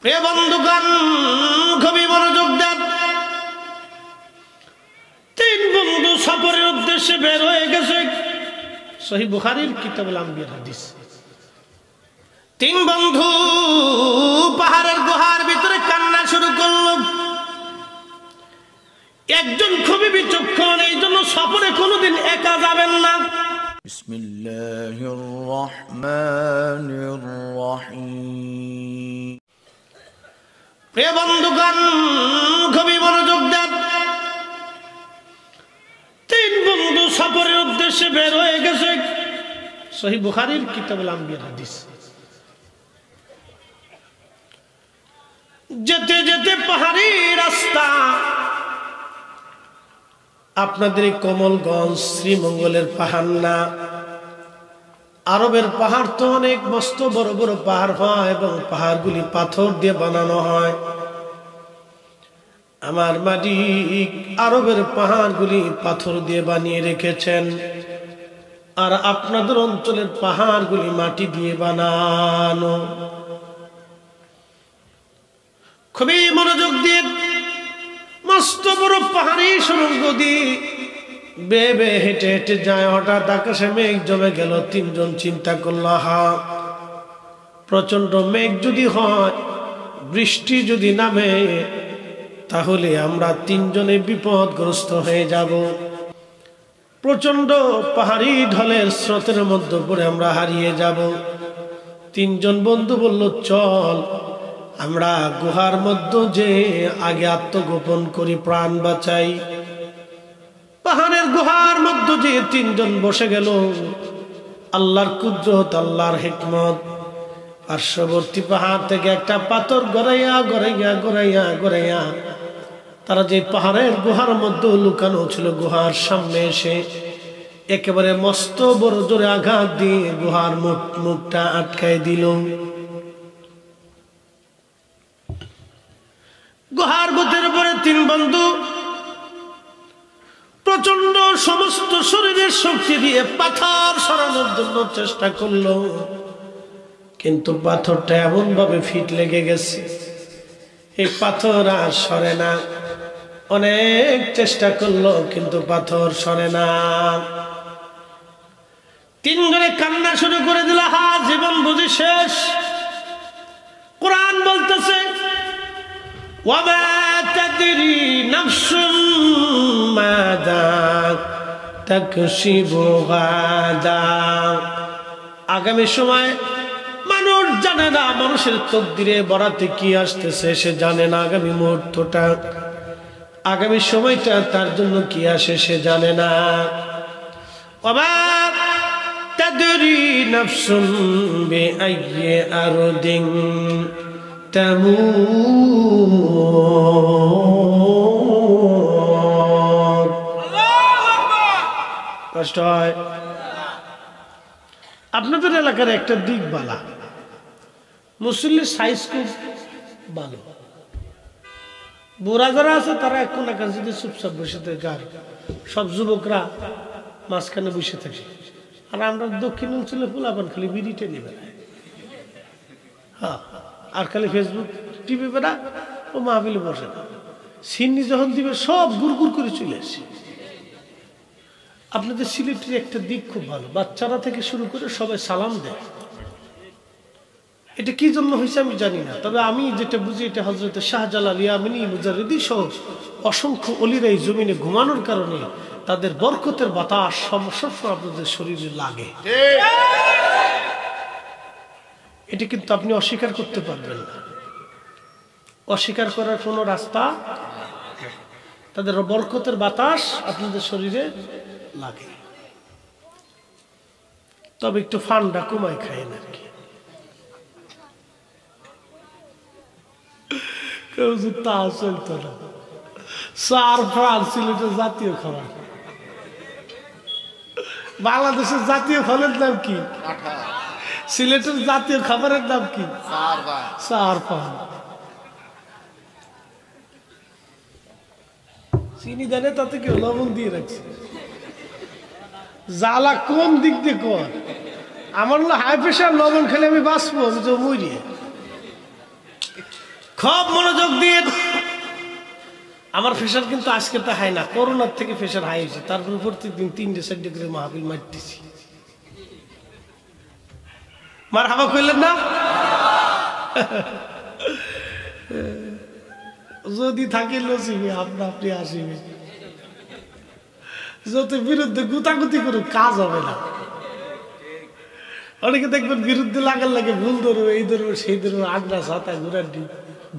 প্রিয় বন্ধুগণ, খুবই মনোযোগ দেন। তিন বন্ধু সফরের উদ্দেশ্যে বের হয়ে গেছে। সহিহ বুখারীর কিতাবুল আম্বিয়ার হাদিস। তিন বন্ধু পাহাড়ের গুহার ভিতরে কান্না শুরু করল। একজন খুবই বিচক্ষণ, এই জন্য সফরে কোনোদিন একা যাবেন না। বিসমিল্লাহির রহমানির রহিম। প্রিয় বন্ধুগণ, খুবই মনোযোগ দেন। তিন বন্ধু সফরের উদ্দেশ্যে বের হয়ে গেছে। সহিহ বুখারীর কিতাবুল আম্বিয়ার হাদিস। যেতে যেতে পাহাড়ি রাস্তা, আপনাদের এই কমলগঞ্জ শ্রীমঙ্গলের পাহাড় না, আরবের পাহাড় তো অনেক মস্ত বড় বড় পাহাড় হয় এবং পাহাড়গুলি পাথর দিয়ে বানানো হয়। আমার মালিক আরবের পাহাড়গুলি পাথর দিয়ে বানিয়ে রেখেছেন, আর আপনাদের অঞ্চলের পাহাড়গুলি মাটি দিয়ে বানানো। খুবই মনোযোগ দিয়ে মস্ত বড় পাহাড়ি সুড়ঙ্গ দিয়ে বেয়ে বেয়ে হেঁটে হেঁটে যায়। হঠাৎ আকাশে মেঘ জমে গেল। তিনজন চিন্তা করল, হা, প্রচন্ড মেঘ যদি হয়, বৃষ্টি যদি নামে, তাহলে আমরা তিনজনে বিপদগ্রস্ত হয়ে যাব। প্রচন্ড পাহাড়ি ঢলের স্রোতের মধ্যে পড়ে আমরা হারিয়ে যাব। তিনজন বন্ধু বলল, চল আমরা গুহার মধ্যে যে আগে আত্মগোপন করি, প্রাণ বাঁচাই। পাহাড়ের গুহার মধ্যে যে তিনজন বসে গেল। আল্লাহর কুদরত, আল্লাহর হিকমত। পার্শ্ববর্তী পাহাড় থেকে একটা পাথর গড়াইয়া গড়াইয়া গড়াইয়া গড়াইয়া তারা যে পাহাড়ের গুহার মধ্যে লুকানো ছিল, গুহার সামনে এসে একেবারে মস্ত বড় জোরে আঘাত দিয়ে গুহার মুখটা আটকায় দিল। গুহার বুকের উপরে তিন বন্ধু প্রচন্ড সমস্ত শরীরের শক্তি দিয়ে পাথর সরানোর জন্য চেষ্টা করলো, কিন্তু পাথরটা এমন ভাবে ফিট লেগে গেছে, এই পাথর আর সরে না। অনেক চেষ্টা করলো, কিন্তু পাথর সরে না। তিনজনে কান্না শুরু করে দিল, হা, জীবন বুঝি শেষ। কোরআন বলতেছে, ওয়ামা তাদরি নাফসুম মাযা তাকসিবু গাদা। আগামী সময় মানুষ জানে না, মানুষের তকদিরে বরাতে কি আসতেছে সে জানে না। আগামী মুহূর্তটা, আগামী সময়টা তার জন্য কি আসে সে জানে না। ওয়ামা তাদরি নাফসুম বিআইয়ি আরদিন তামুত। কষ্ট হয়। আপনাদের এলাকার একটা দিক বালা, মুসল্লির সাইজ খুব ভালো। বুড়া যারা আছে তারা এক কোন কাছে যদি চুপচাপ বসে থাকে, আর সব যুবকরা মাঝখানে বসে থাকে। আর আমরা দক্ষিণ অঞ্চলে পোলাপান খালি বিড়িটে নিবে, হ্যাঁ, আর খালি ফেসবুক টিভি বেড়া ও মাহফিলে বসে না। সিন্নি যখন দিবে সব গুড় করে চলে আসে। আপনাদের সিলেটের একটা দিক খুব ভালো, বাচ্চারা থেকে শুরু করে সবাই সালাম দেয়। এটা কি জন্য হয়েছে আমি জানি না, তবে আমি যেটা বুঝি এটা হযরত শাহজালাল ইয়ামানি মুজাররিদি সহ অসংখ্য অলিরা এই জমিনে ঘুমানোর কারণে তাদের বরকতের বাতাস সবসময় আপনাদের শরীরে লাগে। এটা কিন্তু আপনি অস্বীকার করতে পারবেন না, অস্বীকার করার কোনো রাস্তা। তাদের বরকতের বাতাস আপনাদের শরীরে লাগে, তবে একটু ফান্ডা কমায় খায় না আর কি। তা চলতো না। সার ফল সিলেটের জাতীয় খাবার। বাংলাদেশের জাতীয় ফলের নাম কি? সিলেটের জাতীয় খাবারের নাম কি? সার ফল। চিনি জানে তাতে কেউ লবণ দিয়ে রাখছে। জ্বালা কোন দিক দিয়ে কর। আমার হাই প্রেশার, লবণ খেলে আমি বাঁচবো, আমি তো মরি। খুব মনোযোগ দিয়ে। আমার প্রেশার কিন্তু আজকে তো হাই না, করোনার থেকে প্রেশার হাই হয়েছে। তারপর প্রত্যেকদিন 3-4 করে মাহফিল মারতেছি। মার হাবা কইলেন না? যদি থাকে লসিবি আপনা আপনি আসিবে, যত বিরুদ্ধে গুতাগুতি করুক কাজ হবে না। অনেকে দেখবেন বিরুদ্ধে লাগার লাগে ভুল ধরবো, এই ধরবো সেই ধরবো, আড্ডা ছাতা ঘুরার ডিম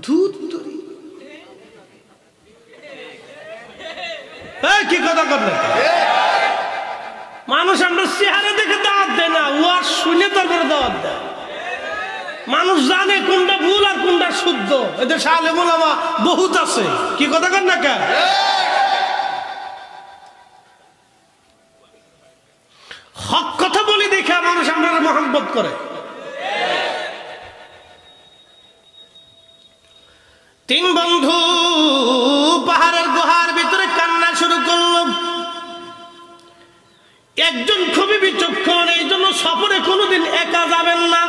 ধূর ধরি। কি কথা করলেন? মানুষ আমরা চেহারা দেখে দাওয়াত দেয় না, ওয়ার শুনে তারপরে দাওয়াত দেয়। মানুষ জানে কোনটা ভুল আর কোনটা শুদ্ধ। এদের আলেম ওলামা বহুত আছে। কি কথা কর না কেন? হক কথা বলি দেখে মানুষ আমরা মহব্বত করে। 3 বন্ধু পাহাড়ের গুহার ভিতরে কান্না শুরু করল। একজন খুবই বিচক্ষণ, এই জন্য সফরে কোনোদিন একা যাবেন না।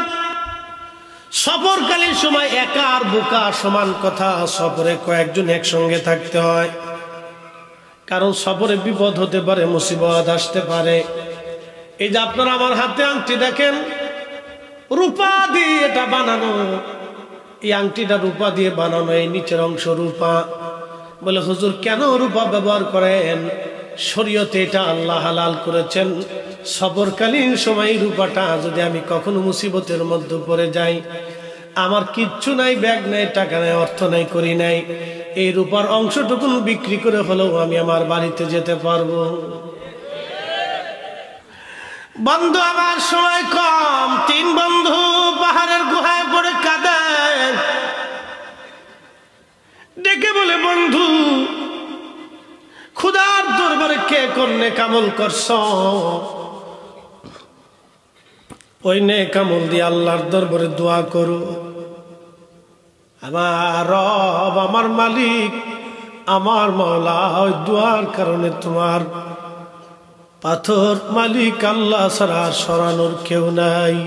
সফরকালীন সময় একা আর বোকা সমান কথা। সফরে কয়েকজন একসঙ্গে থাকতে হয়, কারণ সফরে বিপদ হতে পারে, মুসিবত আসতে পারে। এই যে আপনারা আমার হাতে আংটি দেখেন, রূপা দিয়ে এটা বানানো। এই আংটিটা রূপা দিয়ে বানানো, এই নিচের অংশ রূপা। বলে হুজুর কেন রূপা ব্যবহার করেন? শরীয়তে এটা আল্লাহ হালাল করেছেন। সফরকালীন সময় রূপাটা যদি আমি কখনো মুসিবতের মধ্যে পড়ে যাই, আমার কিচ্ছু নাই, ব্যাগ নাই, টাকা নাই, অর্থ নাই, করি নাই, এই রূপার অংশটুকু বিক্রি করে হলেও আমি আমার বাড়িতে যেতে পারবো। বন্ধু আমার সময় কম। 3 বন্ধু পাহাড়ের গুহায় পড়ে কাঁদে, ডেকে বলে বন্ধু খুদার দরবারে কে করনে কামল করছ? ওই নে কামল দিয়ে আল্লাহর দরবারে দোয়া করো। আমার রব, আমার মালিক, আমার মাওলা, ওই দোয়ার কারণে তোমার পাথর মালিক আল্লাহ ছাড়া সরানোর কেউ নাই।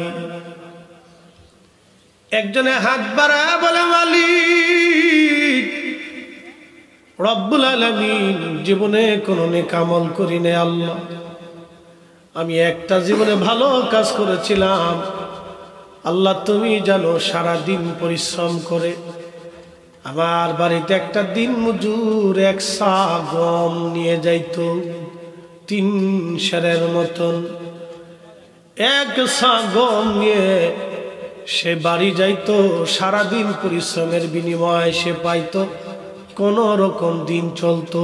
একজনে হাত বাড়ায় বলে মালিক রব্বুল আলামিন, জীবনে কোনো নেক আমল করি নাই আল্লাহ। আমি একটা জীবনে ভালো কাজ করেছিলাম আল্লাহ, তুমি জানো। সারাদিন পরিশ্রম করে আমার বাড়িতে একটা দিন মজুর 1 সা গম নিয়ে যাইতো, 3 সেরের মতন। 1 সা গম নিয়ে সে বাড়ি যাইতো। সারাদিন পরিশ্রমের বিনিময়ে সে পাইতো, কোন রকম দিন চলতো।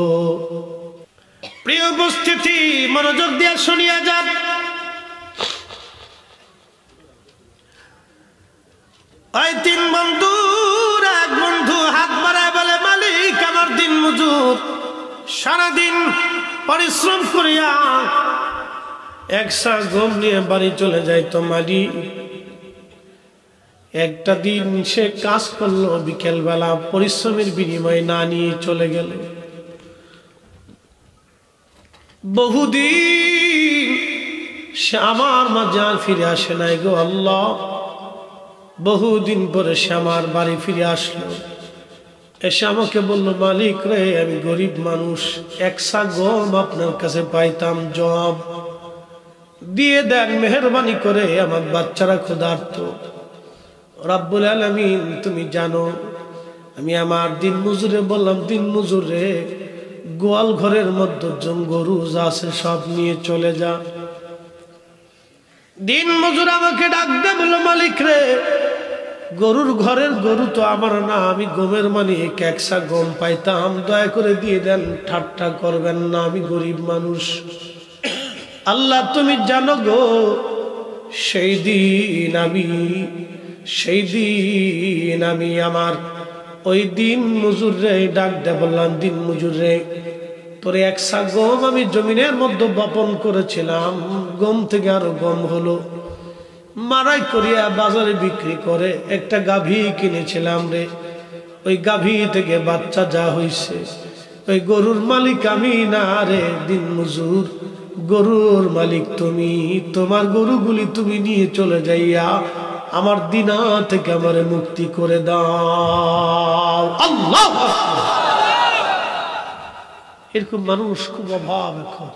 প্রিয় উপস্থিতি, মনোযোগ দিয়ে শুনিয়া যান। ওই 3 বন্ধুর এক বন্ধু হাত বাড়ায় বলে মালিক, আমার দিন মজুর সারাদিন পরিশ্রম করিয়া 1 সা গম নিয়ে বাড়ি চলে যাইতো মালিক। একটা দিন সে কাজ করলো, বিকেল বেলা পরিশ্রমের বিনিময়ে না নিয়ে চলে গেল। বহুদিন সে আমার মাঝে আর ফিরে আসে নাই গো আল্লাহ। বহুদিন পরে সে আমার বাড়ি ফিরে আসলো। এসে আমাকে বলল, মালিক রে, আমি গরিব মানুষ, 1 সা গম আপনার কাছে পাইতাম, জব দিয়ে দেন মেহেরবানি করে, আমার বাচ্চারা ক্ষুধার্ত। রব্বুল আলামিন, তুমি জানো আমি আমার দিন মজুরে বললাম, দিন মজুরে গোয়াল ঘরের মধ্যে গরু যা আছে সব নিয়ে চলে যা। দিন মজুর আমাকে ডাক দে, বলল মালিক রে, গরুর ঘরের গরু তো আমার না, আমি গমের মালিক, 1 সা গম পাইতাম, দয়া করে দিয়ে দেন, ঠাট্টা করবেন না, আমি গরিব মানুষ। আল্লাহ তুমি জানো গো, সেই দিন আমি আমার ওই দিন মজুর রে ডাক দে, বললাম দিন মজুর রে, তোরে 1 সা গম আমি জমিনের মধ্যে বপন করেছিলাম, গম থেকে আরো গম হলো, মারাই করিয়া বাজারে বিক্রি করে একটা গাভী কিনেছিলাম রে, ওই গাভী থেকে বাচ্চা যা হইছে, ওই গরুর মালিক আমি না রে দিন মজুর, গরুর মালিক তুমি। তোমার গরুগুলি তুমি নিয়ে চলে যাইয়া আমার দিনা থেকে আমারে মুক্তি করে দাও। আল্লাহ, এরকম মানুষ খুব অভাব। এখন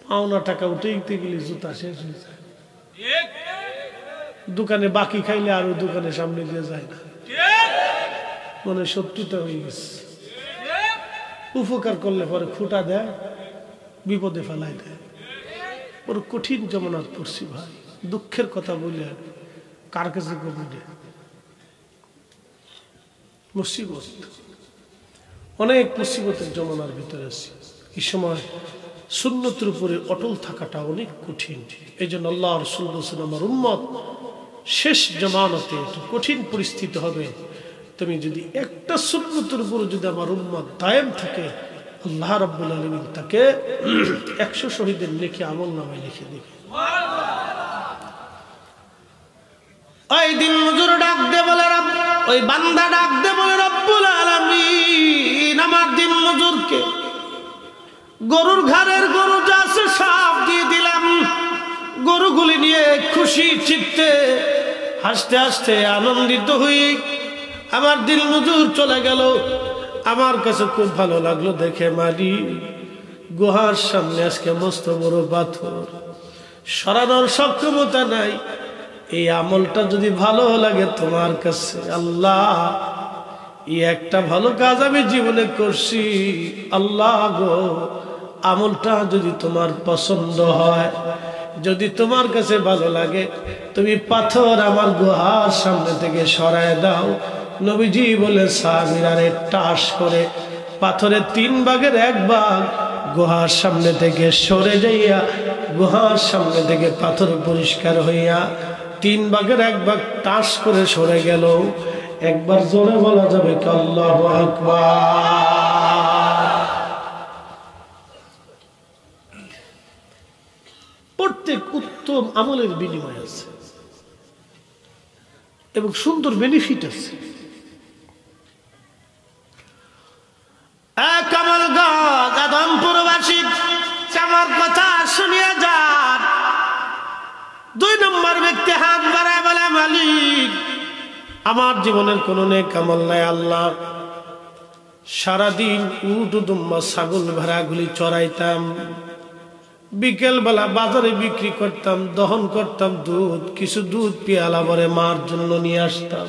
পাওনা টাকা উঠে গেলে জুতা শেষ হয়ে যায়, দোকানে বাকি খাইলে আরো দোকানের সামনে দিয়ে যায় না, মনে শত্রুতা হয়ে গেছে। উপকার করলে পরে খুঁটা দেয়, বিপদে ফেলাই দেয়। বড় কঠিন জমানাত পড়ছি ভাই, দুঃখের কথা বলে কার কাছে কবুলে মুসিবত, অনেক মুসিবতের জমানার ভিতরে আছি। এই সময় সুন্নতের উপরে অটল থাকাটা অনেক কঠিন। এই জন্য আল্লাহ রাসূল বলেছেন, আমার উম্মত শেষ জামানাতে একটু কঠিন পরিস্থিতি হবে, তুমি যদি একটা সুন্নতের উপরে যদি আমার উম্মত দায়েম থাকে, আল্লাহ রাব্বুল আলামিন তাকে 100 শহীদের নেকি আমলনামায় লিখে দিবে। ওই দিন মজুর ডাক দে বলে, ওই বান্দা ডাক দে বলে, রব্বুল আলামিন আমার দিন মজুরকে গরুর ঘাড়ের গরু যা আছে সব দিয়ে দিলাম। গরুগুলি নিয়ে খুশি চিত্তে হাসতে হাসতে আনন্দিত হই আমার দিল মজুর চলে গেল। আমার কাছে খুব ভালো লাগলো দেখে, মালিক গুহার সামনে আজকে মস্ত বড় পাথর, সরানোর সক্ষমতা নাই। এই আমলটা যদি ভালো লাগে তোমার কাছে, আল্লাহ এই একটা ভালো কাজ আমি জীবনে করছি, আল্লাহ গো আমলটা যদি তোমার পছন্দ হয়, যদি তোমার কাছে ভালো লাগে, তুমি পাথর আমার গুহার সামনে থেকে সরায় দাও। নবীজি বলে, সাহাবীরারে টাস করে পাথরের 3 ভাগের 1 ভাগ গুহার সামনে থেকে সরে যাইয়া, গুহার সামনে থেকে পাথর পরিষ্কার হইয়া 3 ভাগের 1 ভাগ টাস করে সরে গেল। একবার জোরে বলা যাবে কি আল্লাহু আকবার। প্রত্যেক উত্তম আমলের বিনিময় আছে এবং সুন্দর বেনিফিট আছে। কামালগঞ্জ আদমপুরবাসী আমার কথা শুনিয়া যান। 2 নম্বর ব্যক্তি হাত বাড়ায় বলে, মালিক আমার জীবনের কোনো নেক আমল নাই আল্লাহ। সারাদিন উট দুম্বা ছাগল ভেড়াগুলি চড়াইতাম, বিকেল বেলা বাজারে বিক্রি করতাম, দহন করতাম দুধ, কিছু দুধ পেয়ালা ভরে মার জন্য নিয়ে আসতাম।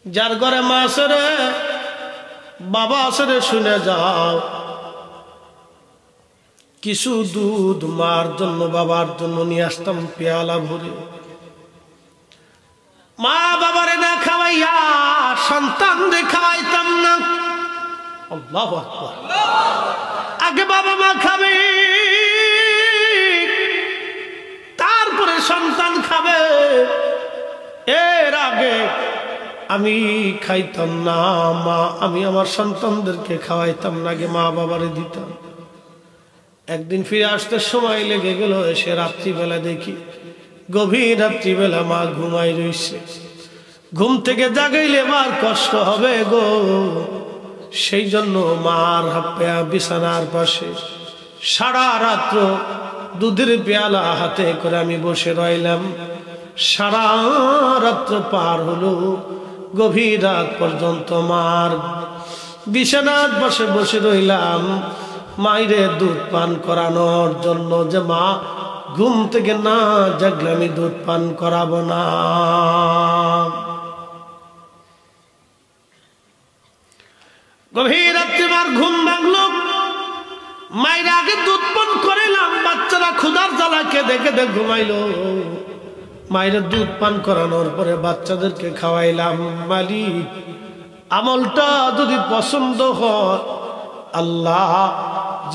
যার ঘরে মা আছে রে, বাবা আছে রে, শুনে যাও, কিছু দুধ মার জন্য বাবার জন্য নিয়ে আসতাম পেয়ালা ভরে। মা বাবারে না খাওয়াইয়া সন্তানরে খাওয়াইতাম না। আল্লাহু আকবার। আগে বাবা মা খাবে, তারপরে সন্তান খাবে। এর আগে আমি খাইতাম না মা, আমি আমার সন্তানদেরকে খাওয়াইতাম না, আগে মা বাবারে দিতাম। একদিন ফিরে আসতে সময় লেগে গেল। এসে রাত্রিবেলা দেখি, গভীর রাত্রিবেলা মা ঘুমাই রইছে। ঘুম থেকে জাগাইলে মার কষ্ট হবে গো, সেই জন্য মার বিছানার পাশে সারা রাত্র দুধের পেয়ালা হাতে করে আমি বসে রইলাম। সারা রাত্র পার হলো, গভীর রাত পর্যন্ত মার বিছানার পাশে বসে রইলাম মায়েরে দুধ পান করানোর জন্য, যে মা ঘুম থেকে না জাগলে আমি দুধ পান করাবো না। গভীর রাত্রে মার ঘুম ভাঙলো, মায়ের আগে দুধ পান করাইলাম, বাচ্চারা ক্ষুধার জ্বালা কেঁদে কেঁদে ঘুমাইলো। মায়ের দুধ পান করানোর পরে বাচ্চাদেরকে খাওয়াইলাম। মালিক আমলটা যদি পছন্দ হয়, আল্লাহ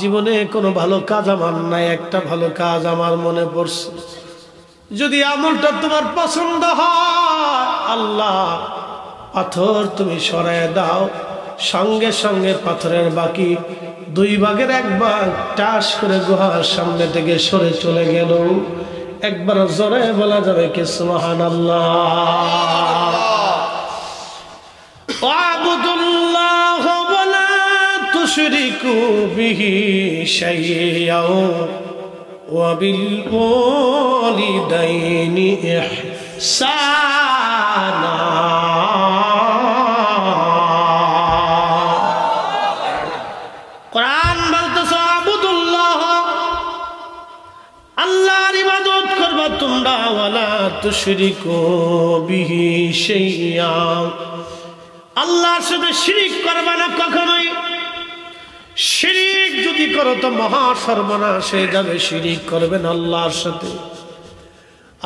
জীবনে কোনো ভালো কাজ আমার নাই, একটা ভালো কাজ আমার মনে পড়ছে, যদি আমলটা তোমার পছন্দ হয় আল্লাহ পাথর তুমি সরায় দাও। সঙ্গে সঙ্গে পাথরের বাকি 2 ভাগের 1 ভাগ টাস করে গুহার সামনে থেকে সরে চলে গেল। একবার জোরে বলা যাবে কি সুবহানাল্লাহ। ওয়াবুদুল্লাহ ওয়ালা তুশরিকু বিহি শাইয়্যা وبالوالدين إحسانا কোরআন বলতেছে আবুদুল্লাহ আল্লাহর ইবাদত করবা তোমরা ওয়ালা তুশরিকু বিহি শাইআ আল্লাহর সাথে শিরিক করবা না কখনোই শিরিক যদি করো তো মহা সর্বনাশ হয়ে যাবে শিরিক করবেন আল্লাহর সাথে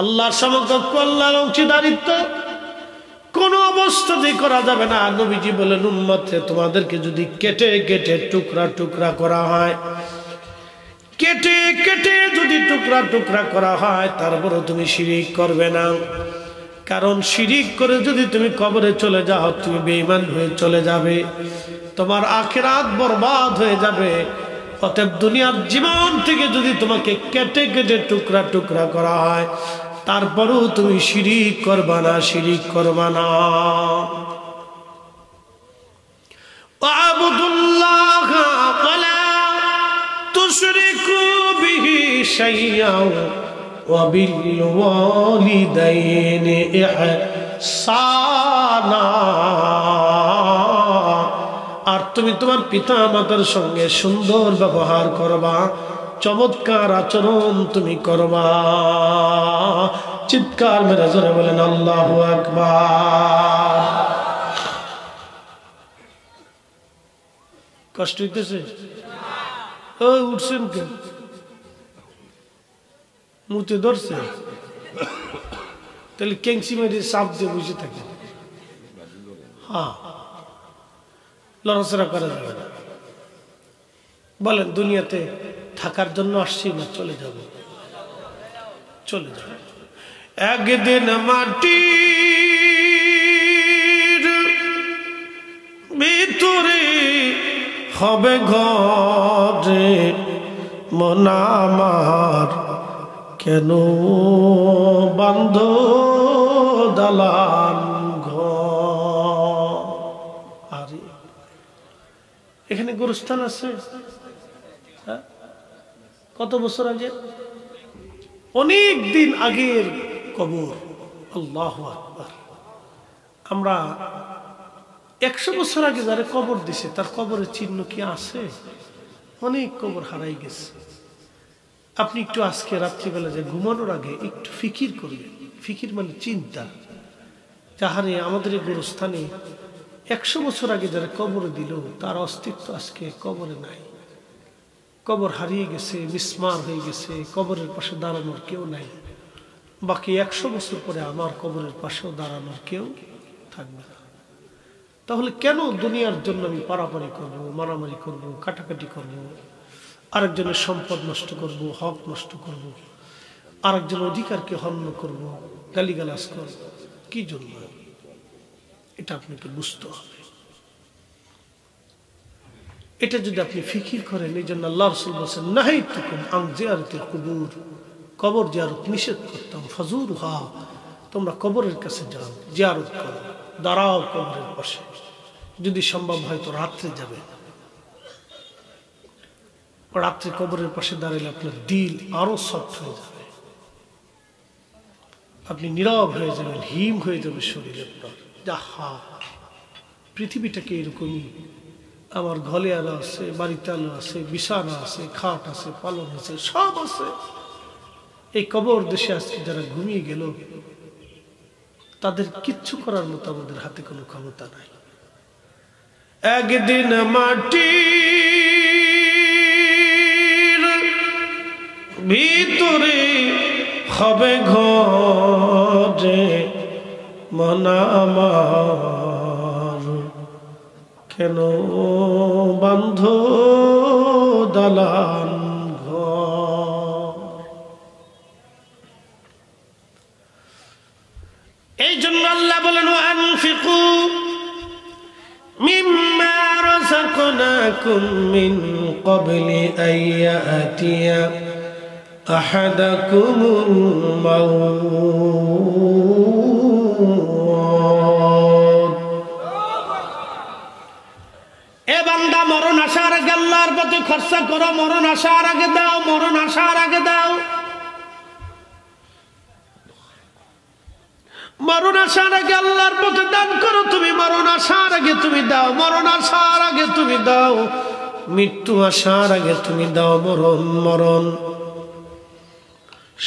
আল্লাহর সমকক্ষ আল্লাহর অংশীদারিত্ব কোন অবস্থাতেই করা যাবে না নবীজি বলেন উম্মতে তোমাদেরকে যদি কেটে কেটে টুকরা টুকরা করা হয় কেটে কেটে যদি টুকরা টুকরা করা হয় তারপরে তুমি শিরিক করবে না কারণ শিরিক করে যদি তুমি কবরে চলে যাও তুমি বেঈমান হয়ে চলে যাবে তোমার আখিরাত বরবাদ হয়ে যাবে অতএব দুনিয়ার জীবন থেকে যদি তোমাকে কেটে কেটে টুকরা টুকরা করা হয় তারপরেও তুমি শিরিক করবা না শিরিক করবা না আবুদুল্লাহ ওয়ালা তুশরিকু বিহি শাইআ ওয়া বিল ওয়ালিদাইনি ইহসানা আর তুমি তোমার পিতা মাতার সঙ্গে সুন্দর ব্যবহার করবা চমৎকার আচরণ তুমি করবা চিৎকার মেরে জোরে বলেন আল্লাহু আকবার কষ্ট হইতেছে ও উঠছেন কেন মুতে ধরছে তাহলে কেংসি মেরে সাপ দিয়ে বসে থাকে হ্যাঁ লড়াচড়া করা যাবে না বলেন দুনিয়াতে থাকার জন্য আসছি না চলে যাব চলে যাব একদিন মাটির ভিতরে হবে ঘরে মন আমার কেন বান্ধ দালান ঘর আরে এখানে গোরস্থান আছে কত বছর আগে অনেক দিন আগের কবর আল্লাহু আকবার আমরা 100 বছর আগে যারা কবর দিছে তার কবরের চিহ্ন কি আছে অনেক কবর হারাই গেছে আপনি একটু আজকে রাত্রিবেলা যে ঘুমানোর আগে একটু ফিকির করবেন ফিকির মানে চিন্তা যাহারে আমাদের এই গোরস্থানে 100 বছর আগে যারা কবরে দিল তার অস্তিত্ব আজকে কবরে নাই কবর হারিয়ে গেছে মিসমার হয়ে গেছে কবরের পাশে দাঁড়ানোর কেউ নাই বাকি 100 বছর পরে আমার কবরের পাশেও দাঁড়ানোর কেউ থাকবে না তাহলে কেন দুনিয়ার জন্য আমি পারাপারি করব মারামারি করব কাটাকাটি করব আরেকজনের সম্পদ নষ্ট করব হক নষ্ট করব আরেকজনের অধিকারকে হনন করব গালিগালাজ করব কি জন্য এটা আপনাকে বুঝতে হবে এটা যদি আপনি ফিকির করেন এই জন্য আল্লাহ রাসূল বলেছেন নাহাইতুকুম আন জিয়ারাতিল কুবুর কবর জিয়ারত নিষেধ করতাম ফাজুরুহা তোমরা কবরের কাছে যাও জিয়ারত করো দাঁড়াও কবরের পাশে যদি সম্ভব হয় তো রাত্রে যাবে রাত্রে কবরের পাশে দাঁড়ালে আপনার দিল আরো সফট হয়ে যাবে আপনি নীরব হয়ে যাবেন হিম হয়ে যাবে শরীরে আপনার যাহা পৃথিবীটাকে এরকমই আমার ঘরে আলো আছে বাড়িতে আলো আছে বিছানা আছে খাট আছে পালন আছে সব আছে এই কবর দেশে আজকে যারা ঘুমিয়ে গেল তাদের কিচ্ছু করার মতো আমাদের হাতে কোনো ক্ষমতা নাই একদিন মাটির ভিতরে হবে ঘরে মন আমার কেন বান্ধ দালান ঘর এই জন্য আল্লাহ বলেন আনফিকু মিম্মা রাযাকনাকুম মিন ক্বাবলি আইয়াতিয়া আহাদাকুমুল মাউত এ বান্দা মরণ আসার আগে আল্লাহর পথে খরচা করো, মরণ আসার আগে দাও, মরণ আসার আগে দাও। মরণ আসার আগে আল্লাহর পথে দান করো তুমি, মরণ আসার আগে তুমি দাও, মরণ আসার আগে তুমি দাও, মৃত্যু আসার আগে তুমি দাও মরণ। মরণ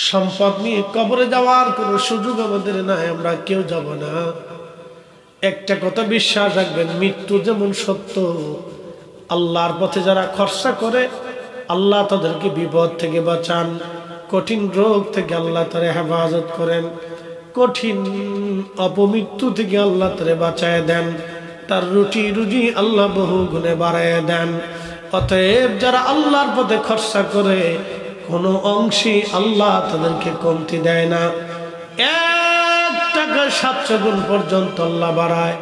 সম্পদ নিয়ে কবরে যাওয়ার কোনো সুযোগ আমাদের নাই, আমরা কেউ যাব না। একটা কথা বিশ্বাস রাখবেন, মৃত্যু যেমন সত্য, আল্লাহর পথে যারা খরচা করে আল্লাহ তাদেরকে বিপদ থেকে বাঁচান, কঠিন রোগ থেকে আল্লাহ তারে হেফাজত করেন, কঠিন অপমৃত্যু থেকে আল্লাহ তারে বাঁচায় দেন, তার রুটি রুজি আল্লাহ বহু গুণে বাড়ায় দেন। অতএব যারা আল্লাহর পথে খরচা করে কোনো অংশে আল্লাহ তাদেরকে কমতি দেয় না, 1 টাকা 700 গুণ পর্যন্ত আল্লাহ বাড়ায়।